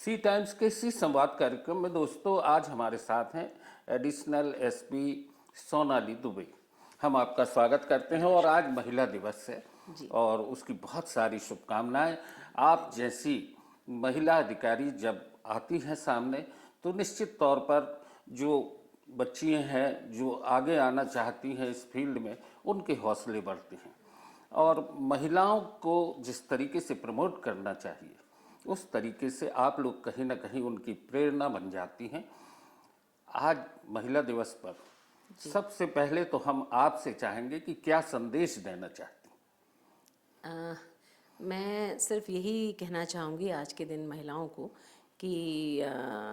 सी times के इसी संवाद कार्यक्रम में दोस्तों आज हमारे साथ हैं एडिशनल एसपी सोनाली दुबे। हम आपका स्वागत करते हैं और आज महिला दिवस है जी। और उसकी बहुत सारी शुभकामनाएं। आप जैसी महिला अधिकारी जब आती हैं सामने तो निश्चित तौर पर जो बच्चियां हैं जो आगे आना चाहती हैं इस फील्ड में उनके हौसले बढ़ते हैं और महिलाओं को जिस तरीके से प्रमोट करना चाहिए उस तरीके से आप लोग कहीं ना कहीं उनकी प्रेरणा बन जाती हैं। आज महिला दिवस पर जी। सबसे पहले तो हम आपसे चाहेंगे कि क्या संदेश देना चाहती हैं? अ, मैं सिर्फ यही कहना चाहूँगी आज के दिन महिलाओं को कि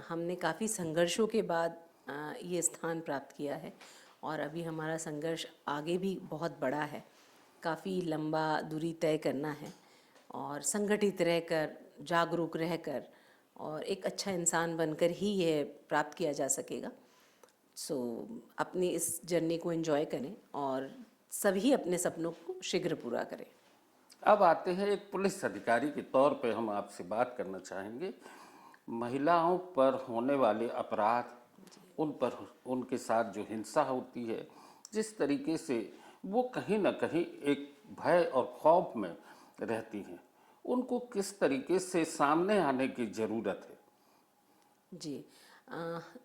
हमने काफ़ी संघर्षों के बाद ये स्थान प्राप्त किया है और अभी हमारा संघर्ष आगे भी बहुत बड़ा है। काफ़ी लंबा दूरी तय करना है और संगठित रहकर, जागरूक रहकर और एक अच्छा इंसान बनकर ही ये प्राप्त किया जा सकेगा। सो अपनी इस जर्नी को एंजॉय करें और सभी अपने सपनों को शीघ्र पूरा करें। अब आते हैं एक पुलिस अधिकारी के तौर पे हम आपसे बात करना चाहेंगे। महिलाओं पर होने वाले अपराध, उन पर उनके साथ जो हिंसा होती है, जिस तरीके से वो कहीं ना कहीं एक भय और खौफ में रहती हैं, उनको किस तरीके से सामने आने की ज़रूरत है? जी।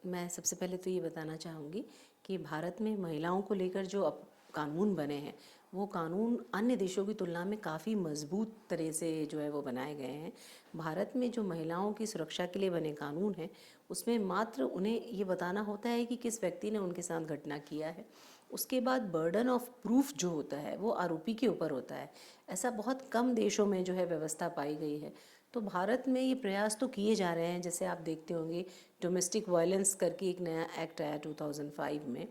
मैं सबसे पहले तो ये बताना चाहूँगी कि भारत में महिलाओं को लेकर जो अब कानून बने हैं वो कानून अन्य देशों की तुलना में काफ़ी मजबूत तरह से जो है वो बनाए गए हैं। भारत में जो महिलाओं की सुरक्षा के लिए बने कानून हैं उसमें मात्र उन्हें ये बताना होता है कि किस व्यक्ति ने उनके साथ घटना किया है। उसके बाद बर्डन ऑफ प्रूफ जो होता है वो आरोपी के ऊपर होता है। ऐसा बहुत कम देशों में जो है व्यवस्था पाई गई है। तो भारत में ये प्रयास तो किए जा रहे हैं। जैसे आप देखते होंगे डोमेस्टिक वायलेंस करके एक नया एक्ट आया 2005 में,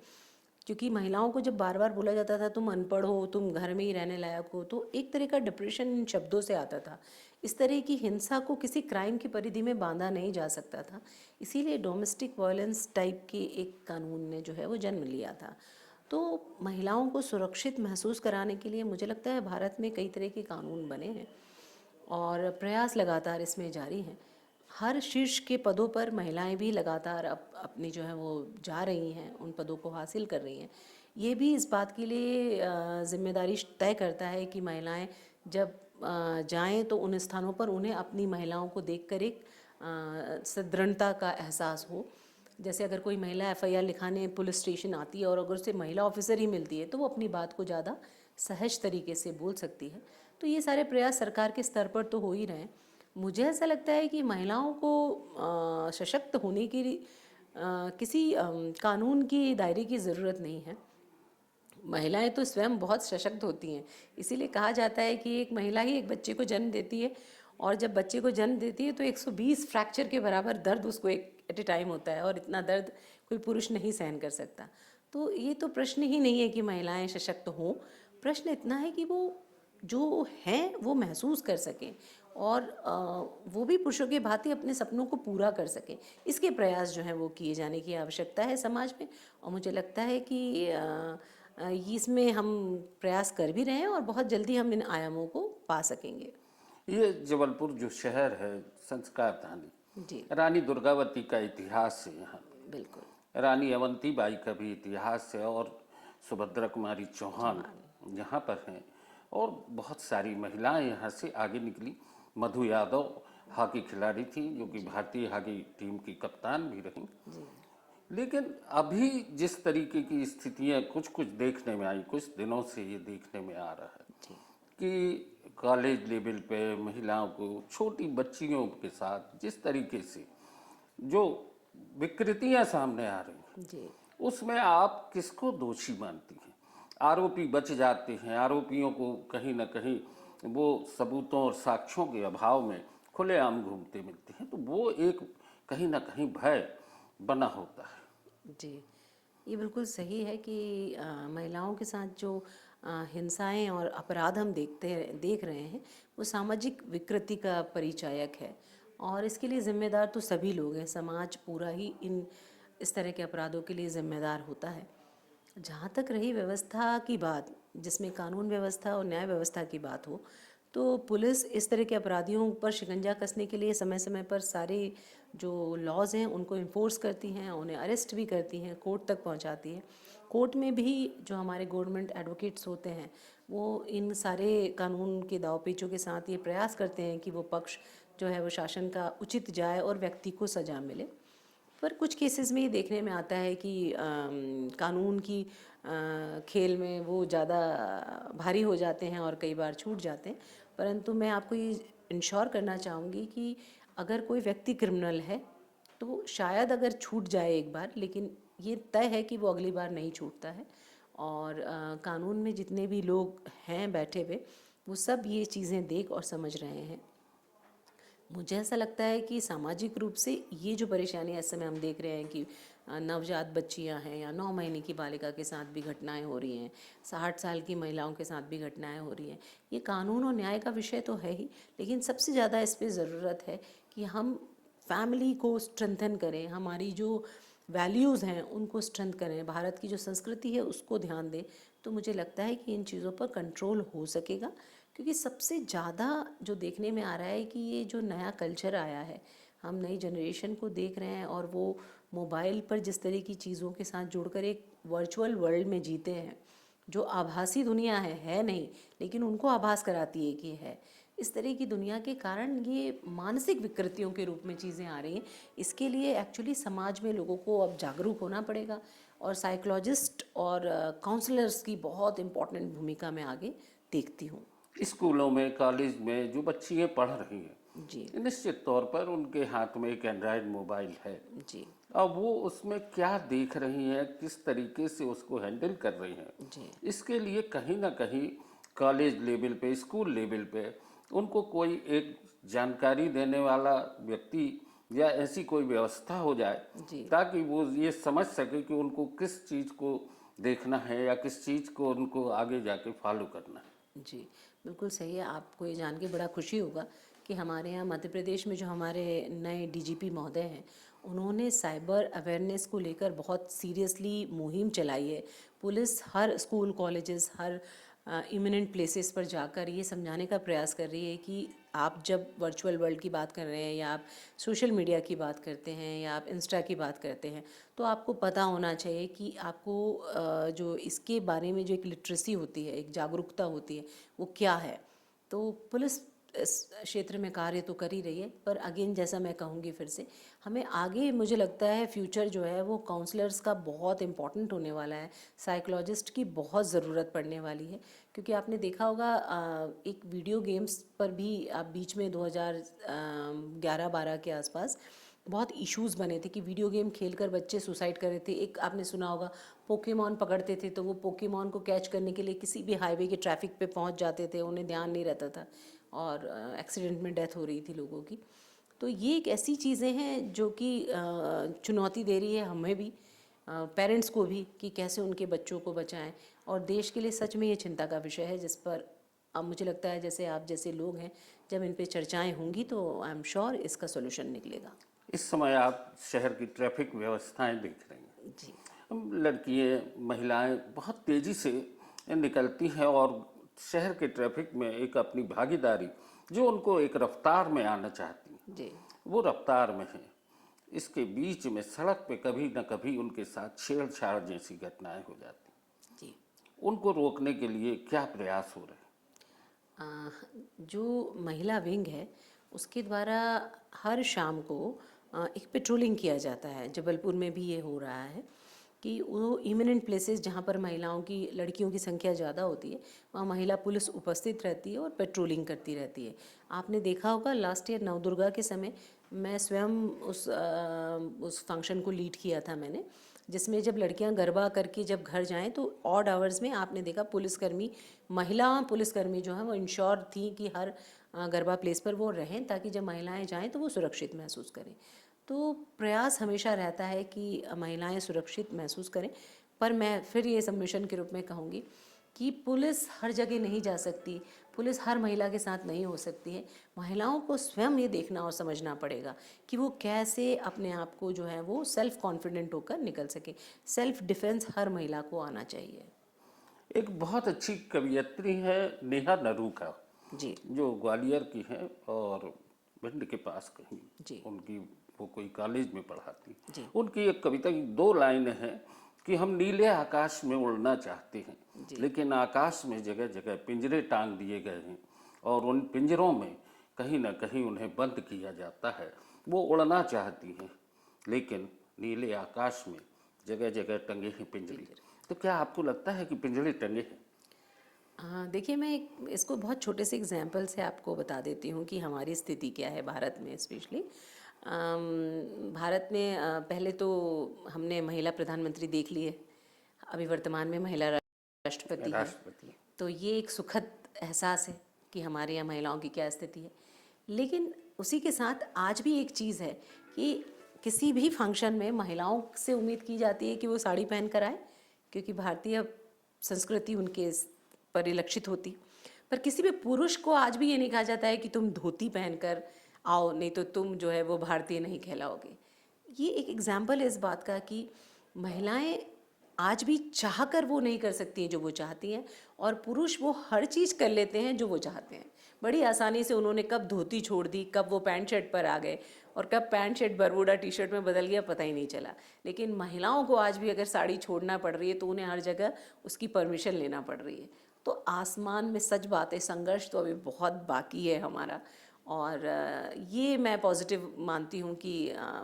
क्योंकि महिलाओं को जब बार बार बोला जाता था तुम अनपढ़ हो, तुम घर में ही रहने लायक हो, तो एक तरह का डिप्रेशन इन शब्दों से आता था। इस तरह की हिंसा को किसी क्राइम की परिधि में बांधा नहीं जा सकता था। इसीलिए डोमेस्टिक वायलेंस टाइप के एक कानून ने जो है वो जन्म लिया था। तो महिलाओं को सुरक्षित महसूस कराने के लिए मुझे लगता है भारत में कई तरह के कानून बने हैं और प्रयास लगातार इसमें जारी हैं। हर शीर्ष के पदों पर महिलाएं भी लगातार अपनी जो है वो जा रही हैं, उन पदों को हासिल कर रही हैं। ये भी इस बात के लिए जिम्मेदारी तय करता है कि महिलाएं जब जाएं तो उन स्थानों पर उन्हें अपनी महिलाओं को देखकर एक सदृढ़ता का एहसास हो। जैसे अगर कोई महिला एफआईआर लिखाने पुलिस स्टेशन आती है और अगर उसे महिला ऑफिसर ही मिलती है तो वो अपनी बात को ज़्यादा सहज तरीके से बोल सकती है। तो ये सारे प्रयास सरकार के स्तर पर तो हो ही रहे हैं। मुझे ऐसा लगता है कि महिलाओं को सशक्त होने की किसी कानून की दायरे की ज़रूरत नहीं है। महिलाएं तो स्वयं बहुत सशक्त होती हैं। इसीलिए कहा जाता है कि एक महिला ही एक बच्चे को जन्म देती है और जब बच्चे को जन्म देती है तो 120 फ्रैक्चर के बराबर दर्द उसको एक एट ए टाइम होता है और इतना दर्द कोई पुरुष नहीं सहन कर सकता। तो ये तो प्रश्न ही नहीं है कि महिलाएं सशक्त हों। प्रश्न इतना है कि वो जो हैं वो महसूस कर सकें और वो भी पुरुषों के भांति अपने सपनों को पूरा कर सकें। इसके प्रयास जो हैं वो किए जाने की आवश्यकता है समाज में और मुझे लगता है कि इसमें हम प्रयास कर भी रहे हैं और बहुत जल्दी हम इन आयामों को पा सकेंगे। ये जबलपुर जो शहर है, संस्कार धानी, जी। रानी दुर्गावती का इतिहास है यहाँ। बिल्कुल। रानी अवंतीबाई का भी इतिहास है और सुभद्रा कुमारी चौहान चौहान। यहाँ पर हैं और बहुत सारी महिलाएं यहाँ से आगे निकली। मधु यादव हॉकी खिलाड़ी थी जो कि जी। भारतीय हॉकी टीम की कप्तान भी रहीं। जी। लेकिन अभी जिस तरीके की स्थितियां कुछ कुछ देखने में आई, कुछ दिनों से ये देखने में आ रहा है जी। कि कॉलेज लेवल पे महिलाओं को, छोटी बच्चियों के साथ जिस तरीके से जो विकृतियां सामने आ रही हैं, जी। उसमें आप किसको दोषी मानती हैं? आरोपी बच जाते हैं, आरोपियों को कहीं ना कहीं वो सबूतों और साक्ष्यों के अभाव में खुलेआम घूमते मिलते हैं, तो वो एक कहीं ना कहीं भय बना होता है। जी। ये बिल्कुल सही है कि महिलाओं के साथ जो हिंसाएं और अपराध हम देख रहे हैं वो सामाजिक विकृति का परिचायक है और इसके लिए जिम्मेदार तो सभी लोग हैं। समाज पूरा ही इन इस तरह के अपराधों के लिए जिम्मेदार होता है। जहाँ तक रही व्यवस्था की बात, जिसमें कानून व्यवस्था और न्याय व्यवस्था की बात हो, तो पुलिस इस तरह के अपराधियों पर शिकंजा कसने के लिए समय समय पर सारे जो लॉज हैं उनको इन्फोर्स करती हैं, उन्हें अरेस्ट भी करती हैं, कोर्ट तक पहुंचाती है। कोर्ट में भी जो हमारे गवर्नमेंट एडवोकेट्स होते हैं वो इन सारे कानून के दावपेचों के साथ ये प्रयास करते हैं कि वो पक्ष जो है वो शासन का उचित जाए और व्यक्ति को सज़ा मिले। पर कुछ केसेस में ये देखने में आता है कि कानून की खेल में वो ज़्यादा भारी हो जाते हैं और कई बार छूट जाते हैं। परंतु मैं आपको ये इंश्योर करना चाहूँगी कि अगर कोई व्यक्ति क्रिमिनल है तो शायद अगर छूट जाए एक बार, लेकिन ये तय है कि वो अगली बार नहीं छूटता है। और कानून में जितने भी लोग हैं बैठे हुए वो सब ये चीज़ें देख और समझ रहे हैं। मुझे ऐसा लगता है कि सामाजिक रूप से ये जो परेशानियां इस समय हम देख रहे हैं कि नवजात बच्चियां हैं या 9 महीने की बालिका के साथ भी घटनाएं हो रही हैं, 60 साल की महिलाओं के साथ भी घटनाएं हो रही हैं, ये कानून और न्याय का विषय तो है ही, लेकिन सबसे ज़्यादा इस पर ज़रूरत है कि हम फैमिली को स्ट्रेंथन करें, हमारी जो वैल्यूज़ हैं उनको स्ट्रेंथ करें, भारत की जो संस्कृति है उसको ध्यान दें। तो मुझे लगता है कि इन चीज़ों पर कंट्रोल हो सकेगा। क्योंकि सबसे ज़्यादा जो देखने में आ रहा है कि ये जो नया कल्चर आया है, हम नई जनरेशन को देख रहे हैं और वो मोबाइल पर जिस तरह की चीज़ों के साथ जुड़कर एक वर्चुअल वर्ल्ड में जीते हैं, जो आभासी दुनिया है नहीं, लेकिन उनको आभास कराती है कि है। इस तरह की दुनिया के कारण ये मानसिक विकृतियों के रूप में चीज़ें आ रही हैं। इसके लिए एक्चुअली समाज में लोगों को अब जागरूक होना पड़ेगा और साइकोलॉजिस्ट और काउंसलर्स की बहुत इम्पोर्टेंट भूमिका मैं आगे देखती हूँ। स्कूलों में, कॉलेज में जो बच्चियाँ पढ़ रही हैं, जी निश्चित तौर पर उनके हाथ में एक एंड्रॉयड मोबाइल है। जी अब वो उसमें क्या देख रही हैं, किस तरीके से उसको हैंडल कर रही हैं, जी इसके लिए कहीं ना कहीं कॉलेज लेवल पे, स्कूल लेवल पे उनको कोई एक जानकारी देने वाला व्यक्ति या ऐसी कोई व्यवस्था हो जाए जी ताकि वो ये समझ सके कि उनको किस चीज़ को देखना है या किस चीज़ को उनको आगे जाके फॉलो करना है। जी, बिल्कुल सही है। आपको ये जान के बड़ा खुशी होगा कि हमारे यहाँ मध्य प्रदेश में जो हमारे नए डीजीपी महोदय हैं, उन्होंने साइबर अवेयरनेस को लेकर बहुत सीरियसली मुहिम चलाई है। पुलिस हर स्कूल, कॉलेजेस, हर इमिनेंट प्लेसेस पर जाकर ये समझाने का प्रयास कर रही है कि आप जब वर्चुअल वर्ल्ड की बात कर रहे हैं या आप सोशल मीडिया की बात करते हैं या आप इंस्टा की बात करते हैं, तो आपको पता होना चाहिए कि आपको जो इसके बारे में जो एक लिटरेसी होती है, एक जागरूकता होती है, वो क्या है। तो पुलिस इस क्षेत्र में कार्य तो कर ही रही है, पर अगेन जैसा मैं कहूँगी फिर से, हमें आगे मुझे लगता है फ्यूचर जो है वो काउंसलर्स का बहुत इम्पॉर्टेंट होने वाला है, साइकोलॉजिस्ट की बहुत ज़रूरत पड़ने वाली है। क्योंकि आपने देखा होगा एक वीडियो गेम्स पर भी आप बीच में 2011-12 के आसपास बहुत इश्यूज़ बने थे कि वीडियो गेम खेलकर बच्चे सुसाइड कर रहे थे। एक आपने सुना होगा, पोकेमॉन पकड़ते थे तो वो पोकेमॉन को कैच करने के लिए किसी भी हाईवे के ट्रैफिक पे पहुंच जाते थे, उन्हें ध्यान नहीं रहता था और एक्सीडेंट में डेथ हो रही थी लोगों की। तो ये एक ऐसी चीज़ें हैं जो कि चुनौती दे रही है हमें भी, पेरेंट्स को भी, कि कैसे उनके बच्चों को बचाएं। और देश के लिए सच में ये चिंता का विषय है जिस पर अब मुझे लगता है जैसे आप जैसे लोग हैं, जब इन पे चर्चाएं होंगी तो आई एम श्योर इसका सोल्यूशन निकलेगा। इस समय आप शहर की ट्रैफिक व्यवस्थाएं देख रही हैं। जी लड़कियां, महिलाएं बहुत तेज़ी से निकलती हैं और शहर के ट्रैफिक में एक अपनी भागीदारी जो उनको एक रफ्तार में आना चाहती हैं, जी वो रफ्तार में है। इसके बीच में सड़क पे कभी न कभी उनके साथ छेड़छाड़ जैसी घटनाएं हो जाती हैं। जी। उनको रोकने के लिए क्या प्रयास हो रहे हैं? जो महिला विंग है उसके द्वारा हर शाम को एक पेट्रोलिंग किया जाता है। जबलपुर में भी ये हो रहा है कि वो इमिनेंट प्लेसेस जहाँ पर महिलाओं की, लड़कियों की संख्या ज़्यादा होती है, वहाँ महिला पुलिस उपस्थित रहती है और पेट्रोलिंग करती रहती है। आपने देखा होगा लास्ट ईयर नवदुर्गा के समय मैं स्वयं उस फंक्शन को लीड किया था मैंने, जिसमें जब लड़कियां गरबा करके जब घर जाएं तो ऑड आवर्स में आपने देखा पुलिसकर्मी, महिला पुलिसकर्मी जो हैं वो इंश्योर थी कि हर गरबा प्लेस पर वो रहें ताकि जब महिलाएं जाएं तो वो सुरक्षित महसूस करें। तो प्रयास हमेशा रहता है कि महिलाएं सुरक्षित महसूस करें। पर मैं फिर ये सबमिशन के रूप में कहूँगी कि पुलिस हर जगह नहीं जा सकती, पुलिस हर महिला के साथ नहीं हो सकती है। महिलाओं को स्वयं ये देखना और समझना पड़ेगा कि वो कैसे अपने आप को जो है वो सेल्फ कॉन्फिडेंट होकर निकल सके। सेल्फ डिफेंस हर महिला को आना चाहिए। एक बहुत अच्छी कवयित्री है नेहा नरूका। जी जो ग्वालियर की हैं और भिंड के पास कहीं जी उनकी, वो कोई कॉलेज में पढ़ाती। जी उनकी एक कविता की 2 लाइनें हैं कि हम नीले आकाश में उड़ना चाहते हैं, जी लेकिन आकाश में जगह जगह पिंजरे टांग दिए गए हैं और उन पिंजरों में कहीं ना कहीं उन्हें बंद किया जाता है। वो उड़ना चाहती हैं, लेकिन नीले आकाश में जगह जगह टंगे हैं पिंजरे। तो क्या आपको लगता है कि पिंजरे टंगे हैं? हाँ, देखिए मैं इसको बहुत छोटे से एग्जाम्पल से आपको बता देती हूँ कि हमारी स्थिति क्या है भारत में स्पेशली। भारत में पहले तो हमने महिला प्रधानमंत्री देख लिए, अभी वर्तमान में महिला राष्ट्रपति है। राष्ट्रपति। तो ये एक सुखद एहसास है कि हमारे यहाँ महिलाओं की क्या स्थिति है। लेकिन उसी के साथ आज भी एक चीज़ है कि किसी भी फंक्शन में महिलाओं से उम्मीद की जाती है कि वो साड़ी पहन कर आए, क्योंकि भारतीय संस्कृति उनके परिलक्षित होती। पर किसी भी पुरुष को आज भी ये नहीं कहा जाता है कि तुम धोती पहनकर आओ, नहीं तो तुम जो है वो भारतीय नहीं कहलाओगे। ये एक एग्जाम्पल है इस बात का कि महिलाएं आज भी चाह कर वो नहीं कर सकती हैं जो वो चाहती हैं, और पुरुष वो हर चीज़ कर लेते हैं जो वो चाहते हैं। बड़ी आसानी से उन्होंने कब धोती छोड़ दी, कब वो पैंट शर्ट पर आ गए, और कब pant shirt Bermuda T shirt में बदल गया, पता ही नहीं चला। लेकिन महिलाओं को आज भी अगर साड़ी छोड़ना पड़ रही है तो उन्हें हर जगह उसकी परमिशन लेना पड़ रही है। तो आसमान में सच बात है, संघर्ष तो अभी बहुत बाकी है हमारा। और ये मैं पॉजिटिव मानती हूँ कि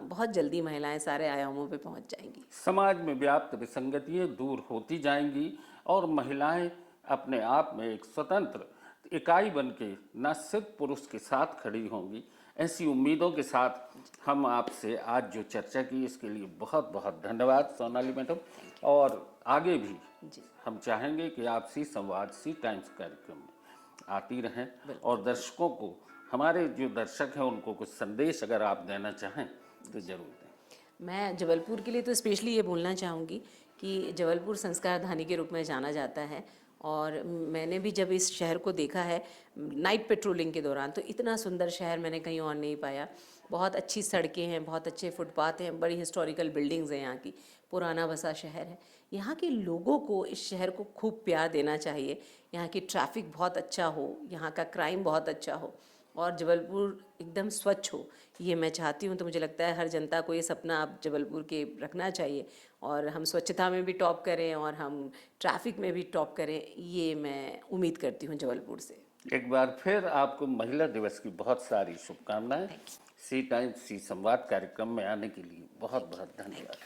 बहुत जल्दी महिलाएं सारे आयामों पे पहुँच जाएंगी। समाज में व्याप्त विसंगतियाँ दूर होती जाएंगी और महिलाएं अपने आप में एक स्वतंत्र इकाई बन के न सिर्फ पुरुष के साथ खड़ी होंगी। ऐसी उम्मीदों के साथ हम आपसे आज जो चर्चा की इसके लिए बहुत बहुत धन्यवाद सोनाली मैडम। और आगे भी जी हम चाहेंगे कि आप सी संवाद, सी टाइम्स कार्यक्रम में आती रहें और दर्शकों को, हमारे जो दर्शक हैं उनको कुछ संदेश अगर आप देना चाहें तो ज़रूर दें। मैं जबलपुर के लिए तो स्पेशली ये बोलना चाहूँगी कि जबलपुर संस्कार धानी के रूप में जाना जाता है, और मैंने भी जब इस शहर को देखा है नाइट पेट्रोलिंग के दौरान, तो इतना सुंदर शहर मैंने कहीं और नहीं पाया। बहुत अच्छी सड़कें हैं, बहुत अच्छे फुटपाथ हैं, बड़ी हिस्टोरिकल बिल्डिंग्स हैं यहाँ की, पुराना बसा शहर है। यहाँ के लोगों को इस शहर को खूब प्यार देना चाहिए। यहाँ की ट्रैफिक बहुत अच्छा हो, यहाँ का क्राइम बहुत अच्छा हो, और जबलपुर एकदम स्वच्छ हो, ये मैं चाहती हूँ। तो मुझे लगता है हर जनता को ये सपना अब जबलपुर के रखना चाहिए, और हम स्वच्छता में भी टॉप करें और हम ट्रैफिक में भी टॉप करें, ये मैं उम्मीद करती हूँ जबलपुर से। एक बार फिर आपको महिला दिवस की बहुत सारी शुभकामनाएं। सी टाइम्स सी संवाद कार्यक्रम में आने के लिए बहुत बहुत धन्यवाद।